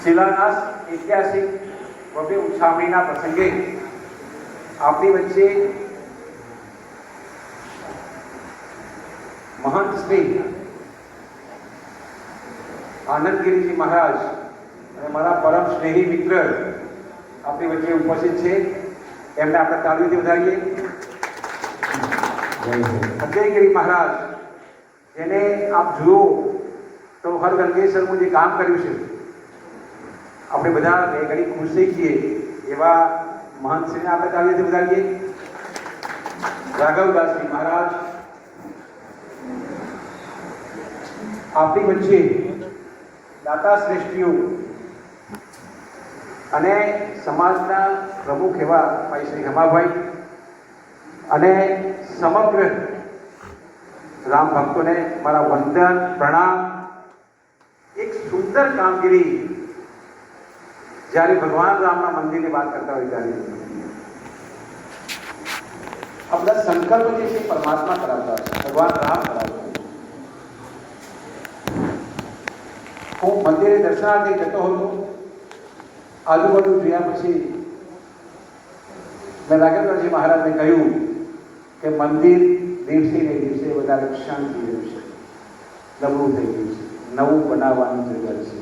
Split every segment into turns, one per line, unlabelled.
શિલાન્યાસ ઐતિહાસિક ભવ્ય ઉછામણીના પ્રસંગે આપણી વચ્ચે મહંત શ્રી આનંદગીરીજી મહારાજ અને મારા પરમ સ્નેહી મિત્ર આપણી વચ્ચે ઉપસ્થિત છે. એમને આપણે તાળીઓથી વધારીએ. ફતેહગીરી મહારાજ, જેને આપ જુઓ તો હર ગંગેશ્વરનું જે કામ કર્યું છે, આપણે બધા બે ઘડી ખુશ થઈ છીએ એવા મહંતશ્રીને આપણે તાળીઓથી વધારીએ. રાઘવદાસજી મહારાજ આપણી વચ્ચે દાતા શ્રેષ્ઠીઓ અને સમાજના પ્રમુખ એવા ભાઈ શ્રી રમાભાઈ અને સમગ્ર રામ ભક્તોને મારા વંદન પ્રણામ. એક સુંદર કામગીરી જ્યારે ભગવાન રામના મંદિરની વાત કરતા હોય ત્યારે આ બધા સંકલ્પ જે છે પરમાત્મા કરાવતા છે, ભગવાન રામ કરાવતા. હું મંદિરે દર્શનાર્થે જતો હતો. આજુબાજુ જોયા પછી મેં રાઘવદાસજી મહારાજને કહ્યું કે મંદિર દિવસે ને દિવસે વધારે ક્ષણ થઈ રહ્યું છે, નબળું થઈ ગયું છે, નવું બનાવવાની જરૂર છે.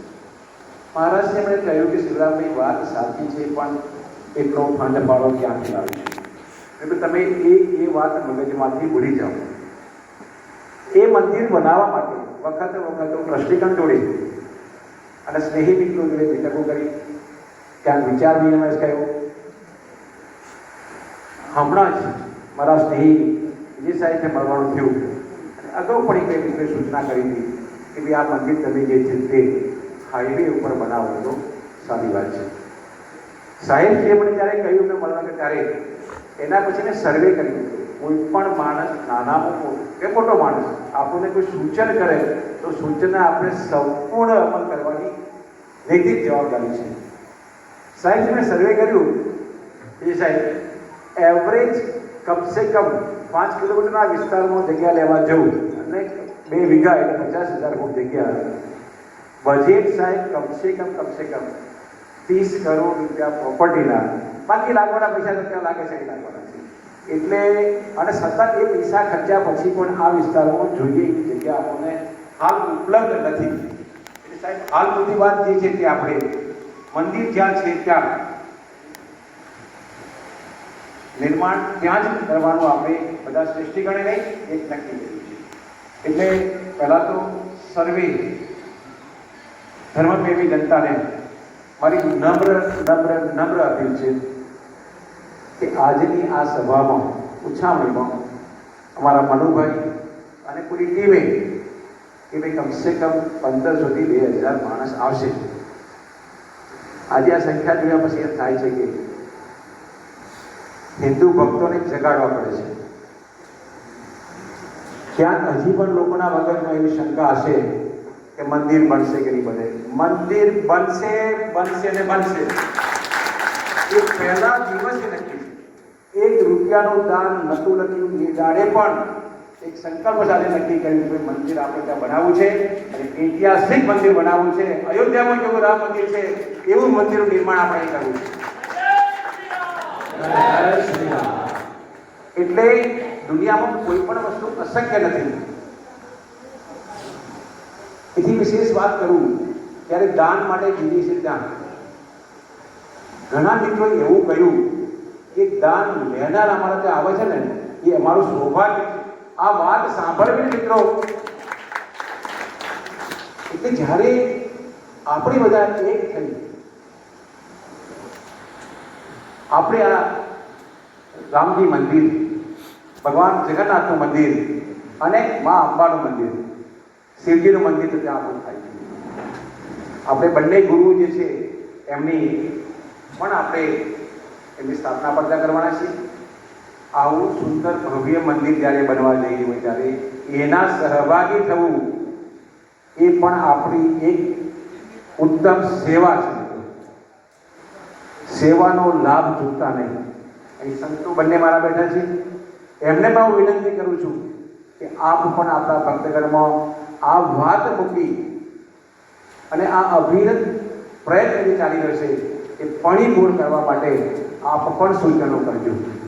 મહારાજને એમણે કહ્યું કે શિવરામભાઈ વાત સાચી છે, પણ એટલો ફંડ ફાળો ક્યાંથી આવ્યો છે? એટલે તમે એ વાત મગજમાંથી ભૂલી જાઓ. એ મંદિર બનાવવા માટે વખત ટ્રસ્ટીગણ જોડે અને સ્નેહી મિત્રો જોડે બેઠકો કરી, ક્યાંક વિચાર વિનિમય કર્યો. હમણાં જ મારા સ્નેહી વિજય સાહેબને મળવાનું થયું. અગાઉ પણ એક મિત્રે સૂચના કરી હતી કે ભાઈ આ મંદિર તમે જે છે તે હાઈવે ઉપર બનાવો તો સારી વાત છે. સાહેબશ્રીએ મને જ્યારે કહ્યું મેં મળવાનું ત્યારે એના પછી મેં સર્વે કર્યું. કોઈ પણ માણસ, નાના કે મોટો માણસ, આપણને કોઈ સૂચન કરે તો સૂચનને આપણે સંપૂર્ણ અમલ કરવાની નૈતિક જવાબદારી છે. સાહેબ મેં સર્વે કર્યું એ સાહેબ એવરેજ કમસે કમ 5 કિલોમીટરના વિસ્તારમાં જગ્યા લેવા જવું અને 2 વીઘા એટલે 50,000 ફૂટ જગ્યા. બજેટ સાહેબ કમસે કમ 30 કરોડ રૂપિયા પ્રોપર્ટીના. બાકી લાગવાના પૈસા તો ત્યાં લાગે છે એ લાગવાના છે. એટલે અને સતત એ પૈસા ખર્ચ્યા પછી પણ આ વિસ્તારમાં જોઈએ એવી જગ્યા આપણને હાલ ઉપલબ્ધ નથી. એટલે સાહેબ હાલ બધી વાત જે છે તે આપણે મંદિર જ્યાં છે ત્યાં નિર્માણ ત્યાં જ કરવાનું આપણે બધા શ્રેષ્ઠીગણે નહીં એક નક્કી કર્યું છે. એટલે પહેલાં તો સર્વે ધર્મપ્રેમી જનતાને મારી નમ્ર અપીલ છે કે આજની આ સભામાં, ઉછામણીમાં અમારા મનુભાઈ અને પૂરી ટીમે કે ભાઈ કમસે કમ 1500 થી 2000 માણસ આવશે. આજે આ સંખ્યા જોયા પછી એમ થાય છે કે હિન્દુ ભક્તોને જગાડવા પડે છે. ક્યાંક હજી પણ લોકોના મગજમાં એવી શંકા હશે કે મંદિર બનશે કે નહીં બને. મંદિર બનશે ને બનશે. એ પહેલા દિવસે નક્કી છે. 1 રૂપિયાનું દાન નતું લખ્યું. એ દાડે પણ એક સંકલ્પ સાથે નક્કી કર્યું કે મંદિર આપણે ત્યાં બનાવવું છે અને ઐતિહાસિક મંદિર બનાવવું છે. અયોધ્યામાં જેવું રામ મંદિર છે એવું મંદિરનું નિર્માણ આપણે કરવું છે. એટલે દુનિયામાં કોઈ પણ વસ્તુ અશક્ય નથી. એથી વિશેષ વાત કરું ત્યારે દાન માટે જીવી છે ત્યાં ઘણા મિત્રોએ એવું કહ્યું કે દાન લેનાર અમારા ત્યાં આવે છે ને એ અમારું સૌભાગ્ય છે. આ વાત સાંભળવી મિત્રો. એટલે જ્યારે આપણે બધા એક થઈ આપણે આ રામજી મંદિર, ભગવાન જગન્નાથનું મંદિર અને મા અંબાનું મંદિર, શિવજીનું મંદિર તો ત્યાં આપણું થાય છે. આપણે બંને ગુરુ જે છે એમની પણ આપણે એમની સ્થાપના પણ ત્યાં કરવાના છીએ. આવું સુંદર ભવ્ય મંદિર જ્યારે બનવા જઈ રહ્યું હોય ત્યારે એના સહભાગી થવું એ પણ આપણી એક ઉત્તમ સેવા છે. સેવાનો લાભ ચૂકતા નહીં. અહીં સંતો બંને મારા બેઠા છે, એમને પણ હું વિનંતી કરું છું કે આપ પણ આપણા ભક્તગણમાં આ વાત મૂકી અને આ અવિરત પ્રયત્ન જે ચાલી રહ્યો છે એ ફણીભૂર કરવા માટે આપ પણ સૂચનો કરજો.